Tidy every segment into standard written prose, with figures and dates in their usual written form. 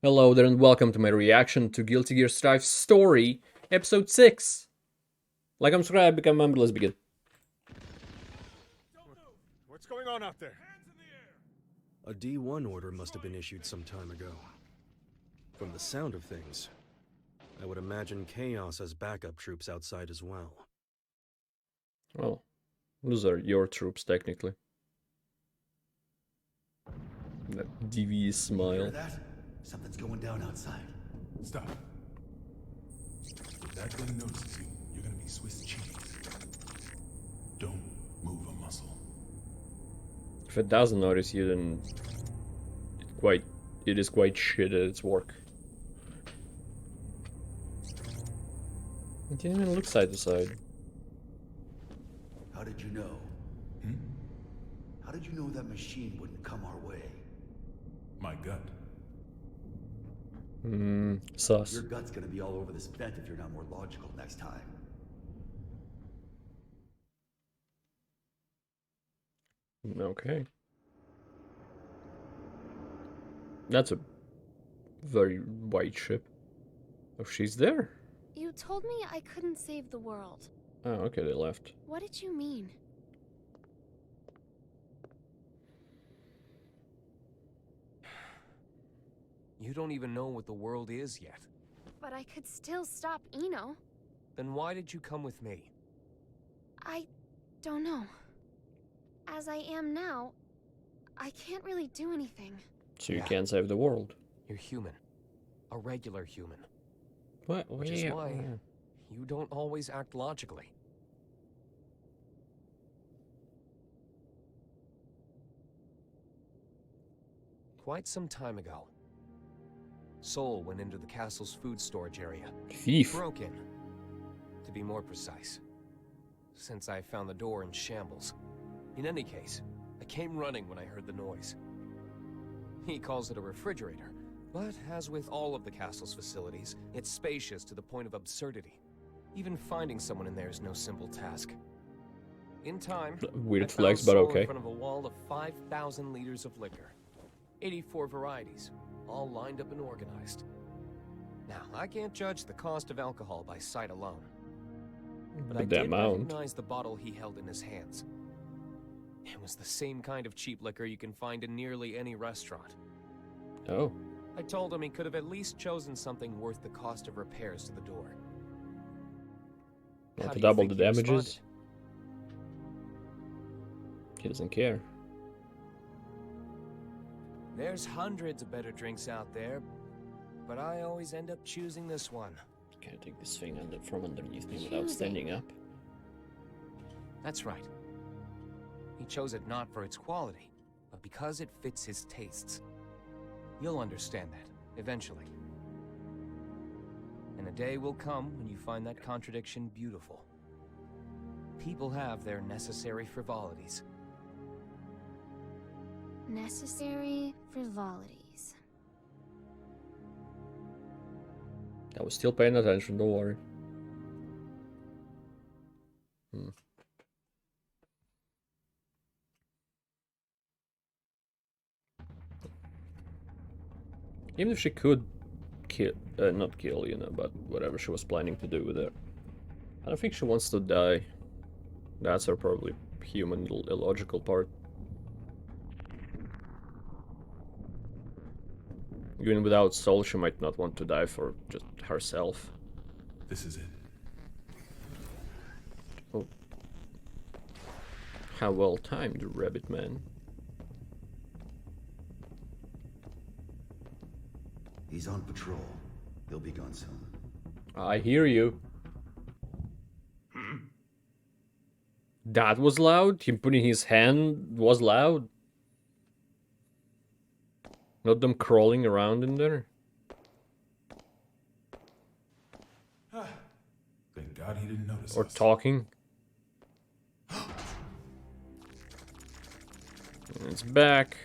Hello there and welcome to my reaction to Guilty Gear Strive Story, Episode 6. Like, subscribe, become a member, let's begin. What's going on out there? A D1 order must have been issued some time ago. From the sound of things, I would imagine Chaos has backup troops outside as well. Well, those are your troops, technically. That devious smile. Hear that? Something's going down outside. Stop. If that thing notices you, you're gonna be Swiss cheese. Don't move a muscle. If it doesn't notice you, then it is quite shit at its work. It didn't even look side to side. How did you know? Hmm? How did you know that machine wouldn't come our way? My gut. Sus. Your gut's gonna be all over this vent if you're not more logical next time. Okay. That's a very white ship. Oh, she's there? You told me I couldn't save the world. Oh, okay, they left. What did you mean? You don't even know what the world is yet. But I could still stop Eno. Then why did you come with me? I don't know. As I am now, I can't really do anything. So you Yeah. can't save the world. You're human. A regular human. What? Which is why you don't always act logically. Quite some time ago, Sol went into the castle's food storage area. Thief. Broke in, to be more precise, since I found the door in shambles. In any case, I came running when I heard the noise. He calls it a refrigerator, but as with all of the castle's facilities, it's spacious to the point of absurdity. Even finding someone in there is no simple task. In time, Weird I found flex, but Sol okay. in front of a wall of 5,000 liters of liquor. 84 varieties, all lined up and organized. Now, I can't judge the cost of alcohol by sight alone. But I But the did amount. recognize the bottle he held in his hands. It was the same kind of cheap liquor you can find in nearly any restaurant. Oh. I told him he could have at least chosen something worth the cost of repairs to the door. Want How to do you double the think he damages? responded? He doesn't care. There's hundreds of better drinks out there, but I always end up choosing this one. Can I take this thing from underneath me without Choosing. standing up? That's right. He chose it not for its quality, but because it fits his tastes. You'll understand that, eventually. And a day will come when you find that contradiction beautiful. People have their necessary frivolities. Necessary frivolities. I was still paying attention, don't worry. Even if she could kill, not kill, but whatever she was planning to do with it. I don't think she wants to die. That's her probably human illogical part. Even without Soul, she might not want to die for just herself. This is it. Oh. How well timed, Rabbit Man. He's on patrol. He'll be gone soon. I hear you. That was loud? Him putting his hand was loud? Not them crawling around in there? Thank God he didn't notice Or us. talking? It's back.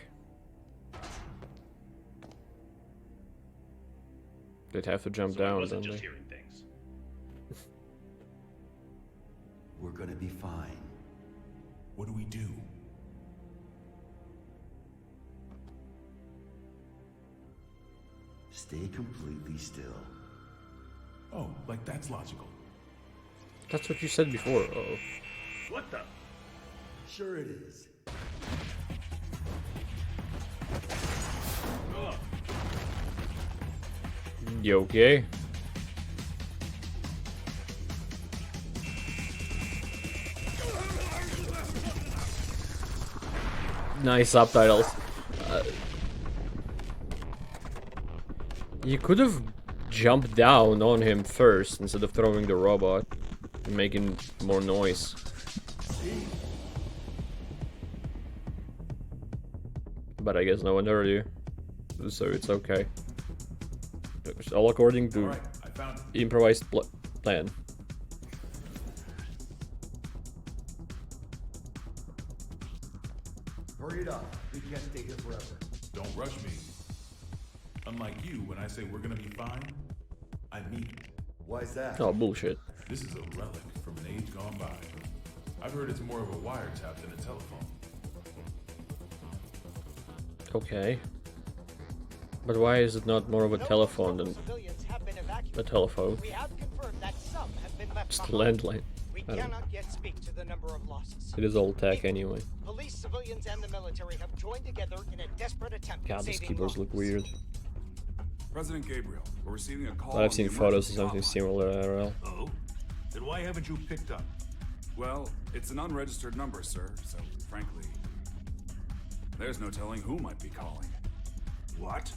They'd have to jump down, don't they? We're gonna be fine. What do we do? Stay completely still. Oh, like that's logical. That's what you said before. Oh. What the? Sure it is. Ugh. You okay? Nice subtitles. You could have jumped down on him first instead of throwing the robot and making more noise. But I guess no one heard you, so it's okay. It's all according to Alright, I found it. improvised plan. Hurry it up. We can't stay here forever. Don't rush me. Unlike you, when I say we're gonna be fine, I mean it. Why's that? Oh, bullshit. This is a relic from an age gone by. I've heard it's more of a wiretap than a telephone. Okay. But why is it not more of a telephone than a telephone? We have confirmed that some have been left It's the behind. landline. We I don't know. cannot yet speak to the number of losses. It is all tech anyway. Police, civilians, and the military have joined together in a desperate attempt God, at these saving keyboards look lives. weird. President Gabriel, we're receiving a call. But I've on seen the photos of emergency something hotline. similar IRL. Oh? Then why haven't you picked up? Well, it's an unregistered number, sir, so frankly, there's no telling who might be calling. What?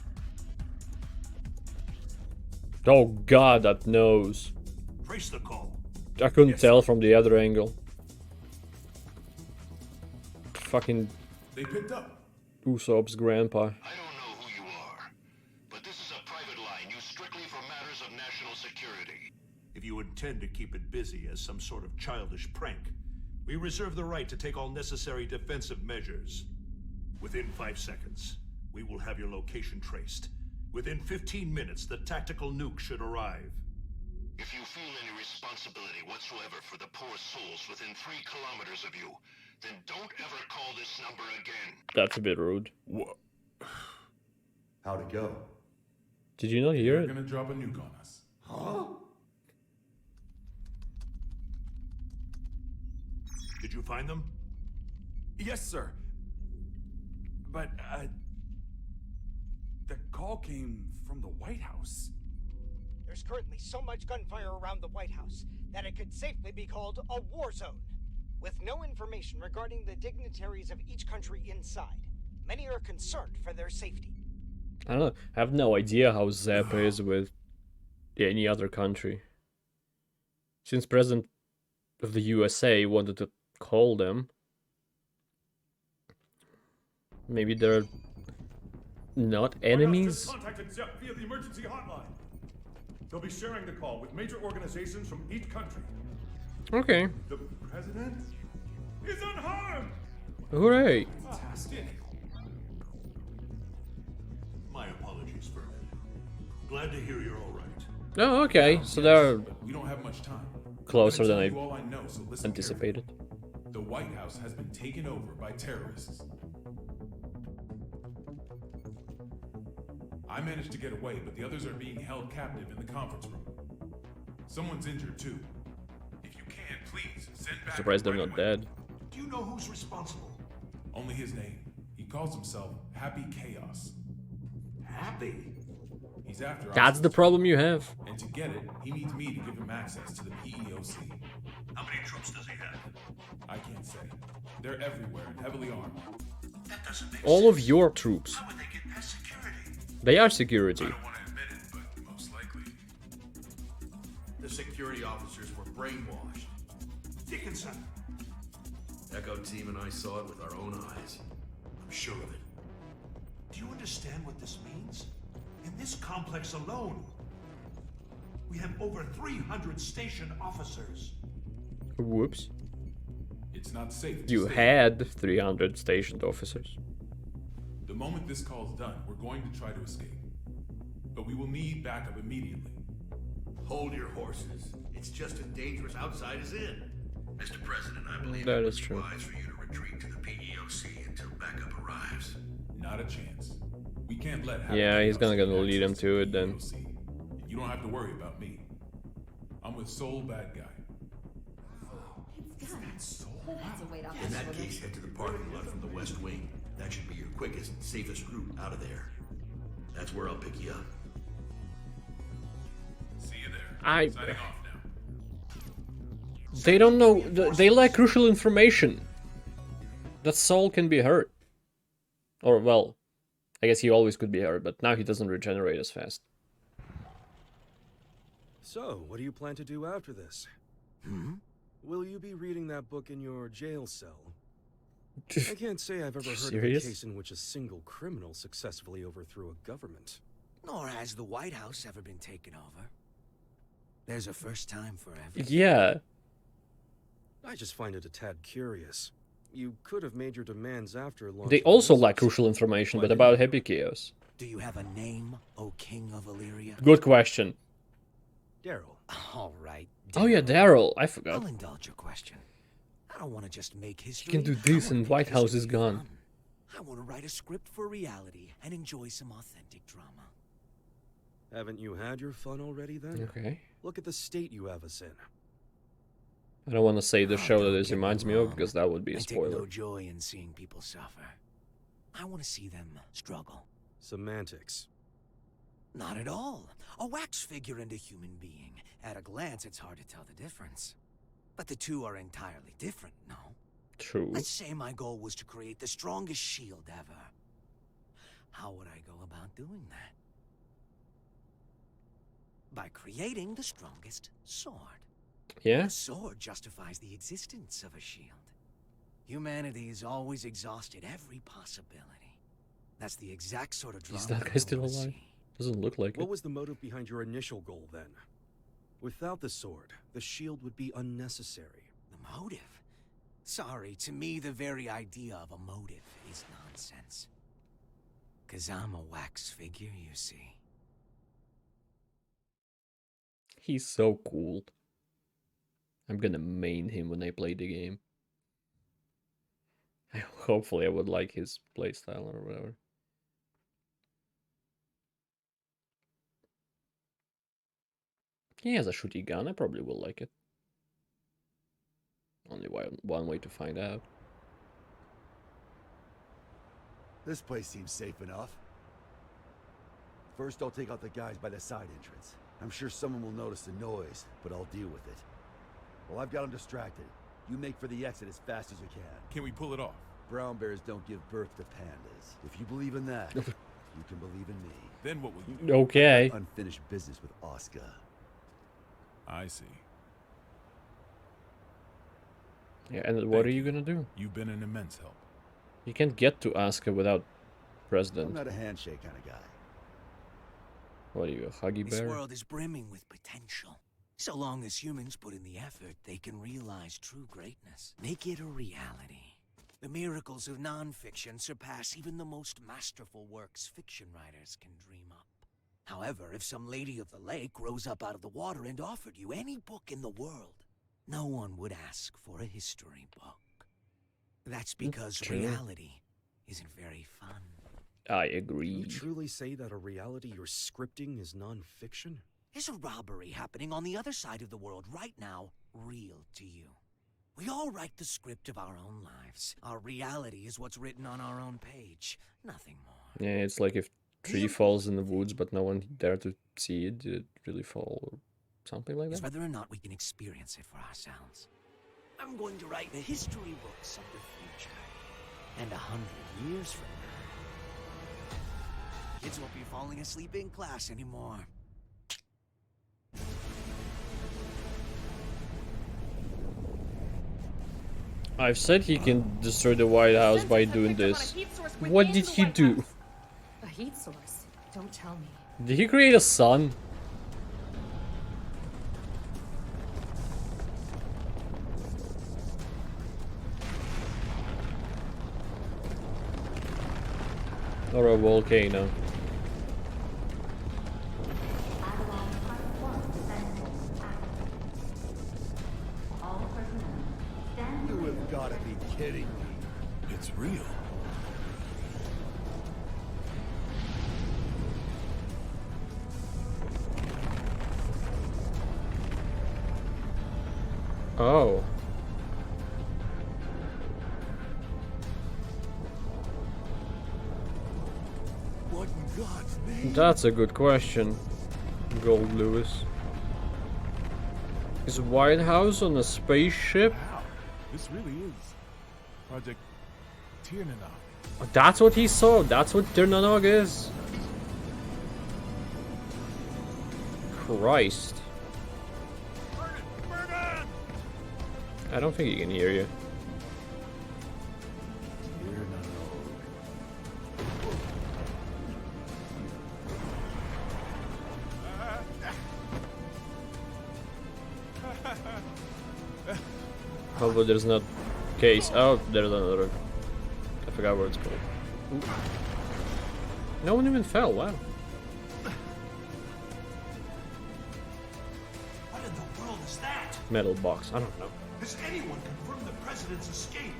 Oh god, that nose. Trace the call. I couldn't Yes. tell from the other angle. Fucking They picked up. Usopp's grandpa. I don't know who you are, but this is a private line used strictly for matters of national security. If you intend to keep it busy as some sort of childish prank, we reserve the right to take all necessary defensive measures. Within 5 seconds, we will have your location traced. Within 15 minutes, the tactical nuke should arrive. If you feel any responsibility whatsoever for the poor souls within 3 kilometers of you, then don't ever call this number again. That's a bit rude. What? How'd it go? Did you not hear They're it? gonna drop a nuke on us. Huh? Did you find them? Yes, sir. But, the call came from the White House. There's currently so much gunfire around the White House that it could safely be called a war zone. With no information regarding the dignitaries of each country inside, many are concerned for their safety. I don't know. I have no idea how Zap is with any other country. Since President of the USA wanted to call them, maybe they're not enemies? Contacted Zep via the emergency hotline. They'll be sharing the call with major organizations from each country. Okay. The president is unharmed! Hooray. Fantastic. My apologies, Furman. Glad to hear you're all right. Oh, okay. So they're But we don't have much time. closer I'm than gonna I tell you all I know, so listen anticipated. carefully. The White House has been taken over by terrorists. I managed to get away, but the others are being held captive in the conference room. Someone's injured too. If you can, please send back. Surprised they're right not away. dead. Do you know who's responsible? Only his name. He calls himself Happy Chaos. Happy. He's after That's the Oscorp. problem you have. And to get it, he needs me to give him access to the PEOC. How many troops does he have? I can't say. They're everywhere and heavily armed. That doesn't make All of sense. your troops. How would they get past security? They are security. I don't want to admit it, but most likely. The security officers were brainwashed. Dickinson. Echo Team and I saw it with our own eyes. I'm sure of it. Do you understand what this means? In this complex alone, we have over 300 station officers. Whoops. It's not safe. to You stay. had 300 stationed officers. The moment this call's done, we're going to try to escape. But we will need backup immediately. Hold your horses. It's just as dangerous outside as in. Mr. President, I believe That it would is be true. wise for you to retreat to the PEOC until backup arrives. Not a chance. We can't let. Yeah, he's gonna Chaos lead him access to it the then. EOC. You don't have to worry about me. I'm with Soul Bad Guy. In that case, head to the parking lot from the west wing. That should be your quickest and safest route out of there. That's where I'll pick you up. See you there. Signing off now. They don't know. They lack crucial information. That Saul can be hurt. Or, well, I guess he always could be hurt, but now he doesn't regenerate as fast. So, what do you plan to do after this? Will you be reading that book in your jail cell? I can't say I've ever heard of a case in which a single criminal successfully overthrew a government. Nor has the White House ever been taken over. There's a first time for everything. Yeah. I just find it a tad curious. You could have made your demands after launch. They also lack crucial information, but about Happy Chaos. Do you have a name, O King of Illyria? Good question. Daryl. All right. Oh yeah, Daryl. I forgot. I'll indulge your question. I don't want to just make history. You can do this and White House is gone. I want to write a script for reality and enjoy some authentic drama. Haven't you had your fun already then? Okay. Look at the state you have us in. I don't want to say the show that this reminds me of, because that would be a I spoiler. take no joy in seeing people suffer. I want to see them struggle. Semantics. Not at all. A wax figure and a human being. At a glance, it's hard to tell the difference. But the two are entirely different, no? True. Let's say my goal was to create the strongest shield ever. How would I go about doing that? By creating the strongest sword. Yeah? A sword justifies the existence of a shield. Humanity has always exhausted every possibility. That's the exact sort of drama. Is that guy still alive? Doesn't look like it. What was the motive behind your initial goal then? Without the sword, the shield would be unnecessary. The motive? Sorry, to me the very idea of a motive is nonsense. 'Cause I'm a wax figure, you see. He's so cool. I'm gonna main him when I play the game. Hopefully I would like his playstyle or whatever. He has a shooty gun, I probably will like it. Only one way to find out. This place seems safe enough. First, I'll take out the guys by the side entrance. I'm sure someone will notice the noise, but I'll deal with it. Well, I've got them distracted. You make for the exit as fast as you can. Can we pull it off? Brown bears don't give birth to pandas. If you believe in that, you can believe in me. Then what will you do? Okay. Unfinished business with Oscar. I see. Yeah, and what are you gonna do? You've been an immense help. You can't get to Asuka without I'm President. not a handshake kind of guy. What are you, a huggy This bear? world is brimming with potential. So long as humans put in the effort, they can realize true greatness. Make it a reality. The miracles of non-fiction surpass even the most masterful works fiction writers can dream up. However, if some lady of the lake rose up out of the water and offered you any book in the world, no one would ask for a history book. That's because True. reality isn't very fun. I agree. You truly say that a reality you're scripting is non-fiction? Is a robbery happening on the other side of the world right now real to you? We all write the script of our own lives. Our reality is what's written on our own page, nothing more. Yeah, it's like if tree falls in the woods but no one dare to see it, did it really fall or something like Is that? whether or not we can experience it for ourselves. I'm going to write the history books of the future. And 100 years from now, kids won't be falling asleep in class anymore. I've said he can destroy the White House by doing this. What did he do? A heat source? Don't tell me. Did he create a sun? Or a volcano? You have got to be kidding me. It's real. Oh. What in God's name? That's a good question, Gold Lewis. Is White House on a spaceship? Wow, this really is Project Tiernanog. Oh, that's what he saw. That's what Tiernanog is. Christ. I don't think he can hear you. Hopefully there's not case. Oh, there's another. I forgot what it's called. Ooh. No one even fell. Wow. What in the world is that? Metal box. I don't know. Has anyone confirmed the president's escape?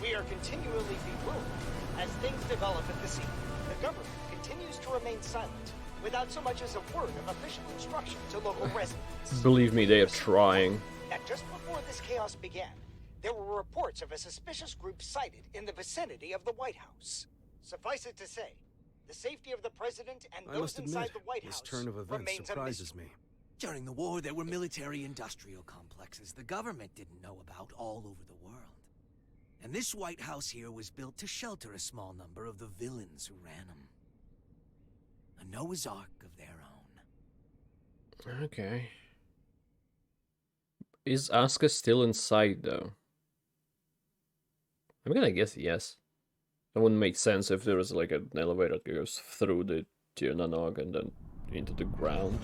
We are continually bewildered. As things develop at the scene, the government continues to remain silent, without so much as a word of official instruction to local residents. Believe me, they are trying. That just before this chaos began, there were reports of a suspicious group sighted in the vicinity of the White House. Suffice it to say, the safety of the president and those inside the White House this turn of events remains surprises me. During the war, there were military-industrial complexes the government didn't know about all over the world. And this White House here was built to shelter a small number of the villains who ran them. A Noah's Ark of their own. Okay. Is Asuka still inside, though? I'm gonna guess yes. That wouldn't make sense if there was like an elevator that goes through the Tiernanog and then into the ground.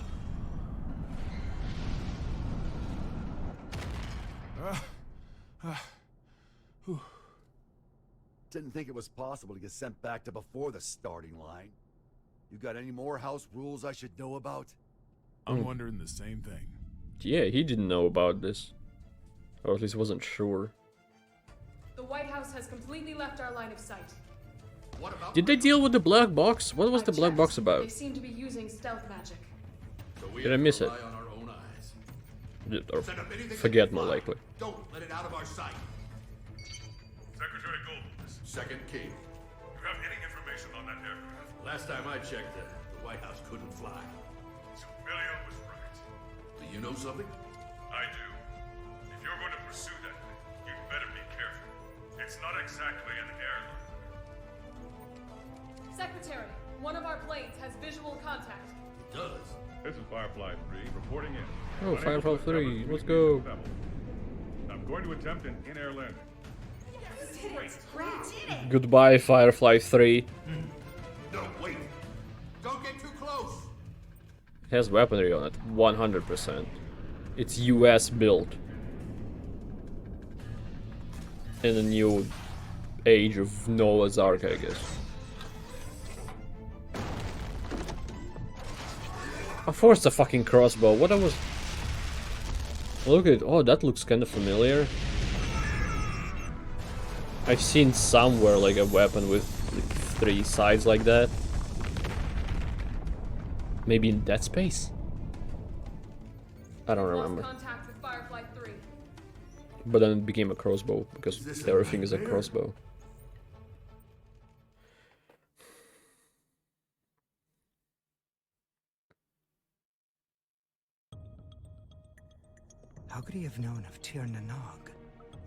Didn't think it was possible to get sent back to before the starting line. You got any more house rules I should know about? I'm wondering the same thing. Yeah, he didn't know about this. Or at least wasn't sure. The White House has completely left our line of sight. What about Did they deal with the black box? What was the black box They about? seem to be using stealth magic. So we Did I have to miss it? rely on our own eyes. Or Set up anything forget that more we find. likely. Don't let it out of our sight. Secretary Goldlewis, Second key. you have any information on that aircraft? Last time I checked, the White House couldn't fly. Civilian was right. Do you know something? I do. If you're going to pursue that thing, you'd better be careful. It's not exactly an airline. Secretary, one of our planes has visual contact. It does. This is Firefly 3 reporting in. Oh, Unable Firefly to establish 3, let's communication go. with Babel. I'm going to attempt an in-air landing. Goodbye, Firefly 3. No, wait. Don't get too close. It has weaponry on it, 100%. It's US built. In the new age of Noah's Ark, I guess. Of course, it's a fucking crossbow. What I was. Look at. Oh, that looks kind of familiar. I've seen somewhere like a weapon with like 3 sides like that. Maybe in Dead Space? I don't remember. Contact with Firefly 3. But then it became a crossbow because everything is a crossbow. How could he have known of Tiernanog?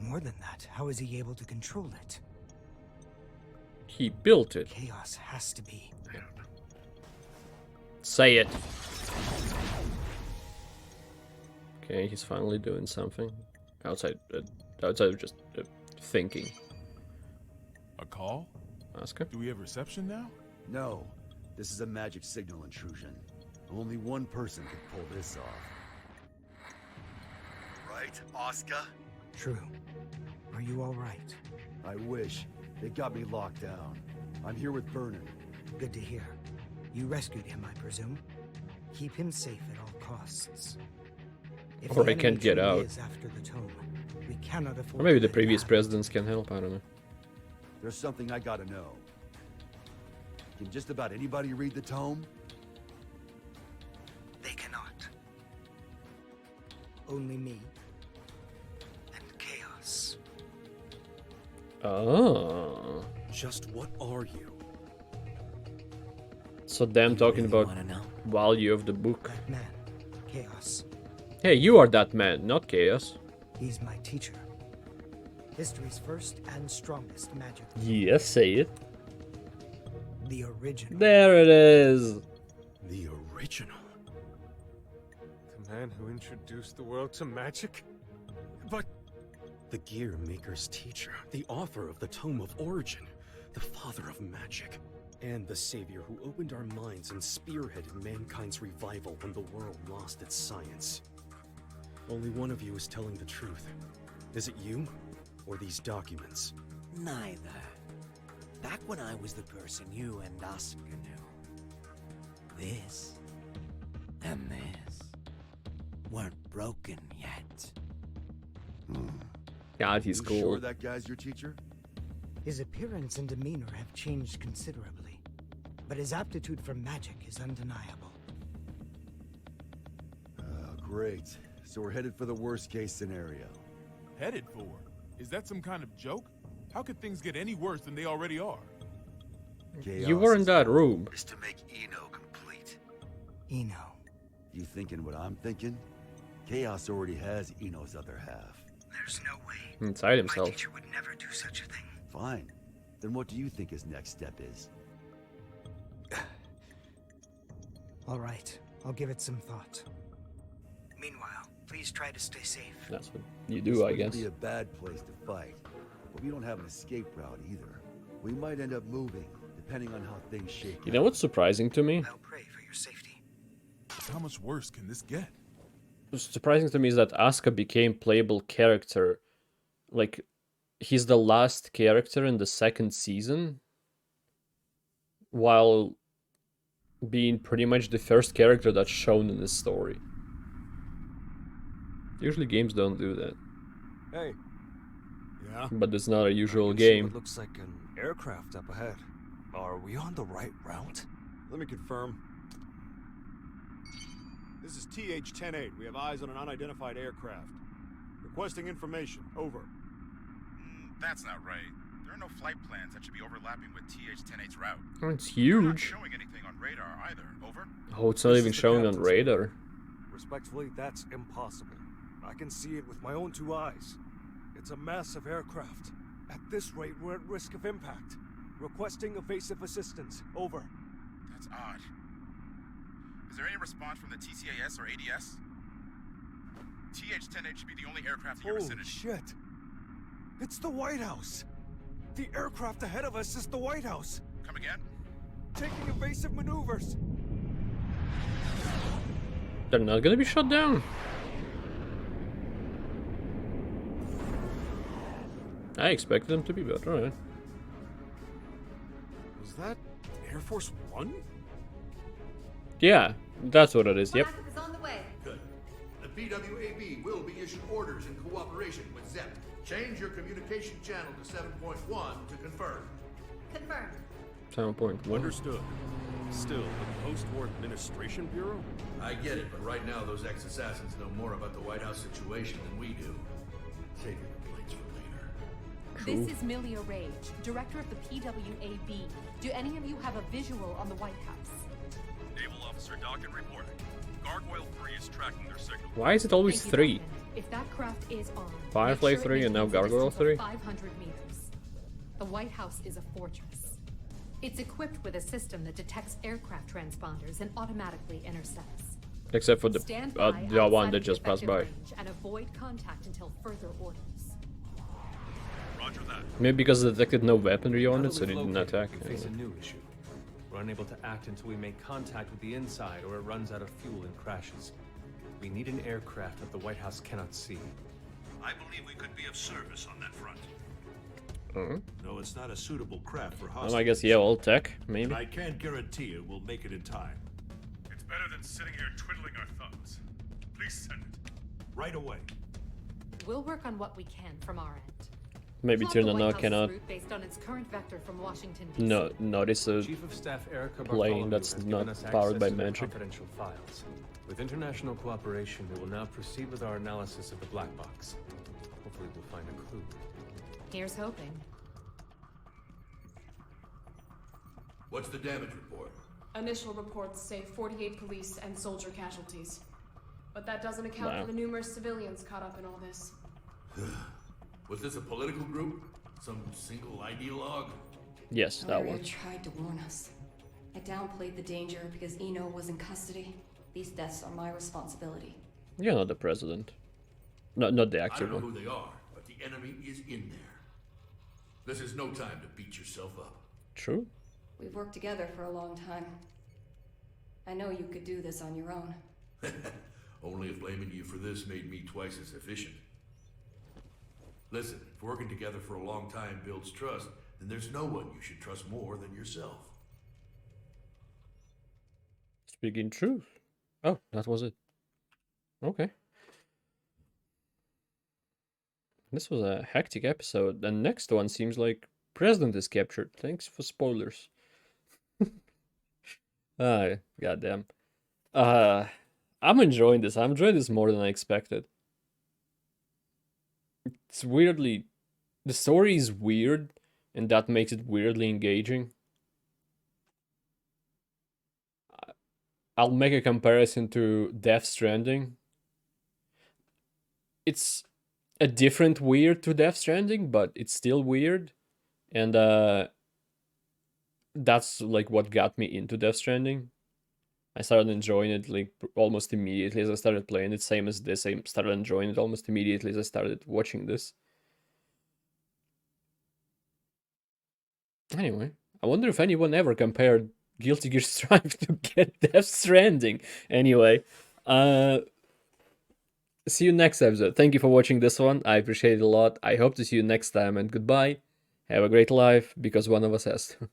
More than that, how is he able to control it? He built it. Chaos has to be. I don't know. Say it. Okay, he's finally doing something. Outside of just thinking. A call? Asuka? Do we have reception now? No. This is a magic signal intrusion. Only one person could pull this off. Right, Asuka? True. Are you all right? I wish. They got me locked down. I'm here with Vernon. Good to hear. You rescued him, I presume? Keep him safe at all costs. If Or the I can't enemy get truly out. is after the tome, we cannot afford Or maybe to the let previous that presidents can help, I don't know. There's something I gotta know. Can just about anybody read the tome? They cannot. Only me. Oh. Just what are you? So them talking about value of the book. That man, Chaos. Hey, you are that man, not Chaos. He's my teacher. History's first and strongest magic. Yes, say it. The original. There it is. The original. The man who introduced the world to magic? But... The Gear Maker's teacher, the author of the Tome of Origin, the father of magic, and the savior who opened our minds and spearheaded mankind's revival when the world lost its science. Only one of you is telling the truth. Is it you, or these documents? Neither. Back when I was the person you and Oscar knew, this and this weren't broken yet. God, he's cool. Sure that guy's your teacher? His appearance and demeanor have changed considerably, but his aptitude for magic is undeniable. Great. So we're headed for the worst case scenario. Headed for? Is that some kind of joke? How could things get any worse than they already are? You were in that room. Is to make Eno complete. Eno. You thinking what I'm thinking? Chaos already has Eno's other half. There's no way. Inside himself. My teacher would never do such a thing. Fine. Then what do you think his next step is? All right. I'll give it some thought. Meanwhile, please try to stay safe. That's what you do, I guess. This would be a bad place to fight, but we don't have an escape route either. We might end up moving, depending on how things shake out. You know what's surprising to me? I'll pray for your safety. How much worse can this get? What's surprising to me is that Asuka became playable character. Like, he's the last character in the second season, while being pretty much the first character that's shown in this story. Usually games don't do that. Hey. Yeah? But it's not a usual What game. looks like an aircraft up ahead. Are we on the right route? Let me confirm. This is TH-108. We have eyes on an unidentified aircraft. Requesting information. Over. That's not right. There are no flight plans that should be overlapping with TH-108's route. Oh, it's Not huge. showing anything on radar either. Over. Oh, it's not even showing on radar. Respectfully, that's impossible. I can see it with my own two eyes. It's a massive aircraft. At this rate, we're at risk of impact. Requesting evasive assistance. Over. That's odd. Is there any response from the TCAS or ADS? TH-108 should be the only aircraft in your Holy vicinity. shit! It's the White House! The aircraft ahead of us is the White House! Come again? Taking evasive maneuvers! They're not gonna be shut down. I expected them to be, but alright. Was that Air Force One? Yeah, that's what it is, yep. Is on the way. Good. The BWAB will be issued orders in cooperation with ZEP. Change your communication channel to 7.1 to confirm. Confirmed. 7.1. Understood. Still, the Post-War Administration Bureau? I get it, but right now those ex-assassins know more about the White House situation than we do. Save your complaints for later. This is Milia Rage, director of the PWAB. Do any of you have a visual on the White House? Naval Officer Doggett reporting. Gargoyle 3 is tracking their signal. Why is it always Thank you, 3? Lieutenant. If that craft is on, Firefly make sure 3 it and now maintains a Gargoyle distance of 3? 500 meters. The White House is a fortress. It's equipped with a system that detects aircraft transponders and automatically intercepts. Except for the Stand one outside that of just passed by. effective range and avoid contact until further orders. Roger that. Maybe because it detected no weaponry on Now it, that so it we've didn't located, attack. we face a new issue. We're unable to act until we make contact with the inside or it runs out of fuel and crashes. We need an aircraft that the White House cannot see. I believe we could be of service on that front. Uh-huh. No, it's not a suitable craft for Well, hostages. I guess, yeah, all tech, maybe. And I can't guarantee it will make it in time. It's better than sitting here twiddling our thumbs. Please send it. Right away. We'll work on what we can from our end. Maybe Plot turn the on White now House's cannot route based on its current vector from Washington, D.C. no notice a Chief of Staff Erica plane Bartholomew that's has not given us powered by access to their magic. confidential files. With international cooperation, we will now proceed with our analysis of the black box. Hopefully we'll find a clue. Here's hoping. What's the damage report? Initial reports say 48 police and soldier casualties. But that doesn't account for the numerous civilians caught up in all this. Was this a political group? Some single ideologue? Yes, that Valerio was. tried to warn us. I downplayed the danger because Eno was in custody. These deaths are my responsibility. You're not the president. No, not the I active don't know one. who they are, but the enemy is in there. This is no time to beat yourself up. True. We've worked together for a long time. I know you could do this on your own. Only if blaming you for this made me twice as efficient. Listen, if working together for a long time builds trust, then there's no one you should trust more than yourself. Speaking truth. Oh, that was it. Okay. This was a hectic episode. The next one seems like President is captured. Thanks for spoilers. Ah, goddamn. I'm enjoying this. I'm enjoying this more than I expected. It's weirdly... The story is weird, and that makes it weirdly engaging. I'll make a comparison to Death Stranding. It's a different weird to Death Stranding, but it's still weird. And that's like what got me into Death Stranding. I started enjoying it like almost immediately as I started playing it. Same as this, I started enjoying it almost immediately as I started watching this. Anyway, I wonder if anyone ever compared Guilty Gear Strive to get Death Stranding. Anyway, see you next episode. Thank you for watching this one. I appreciate it a lot. I hope to see you next time, and goodbye. Have a great life, because one of us has to.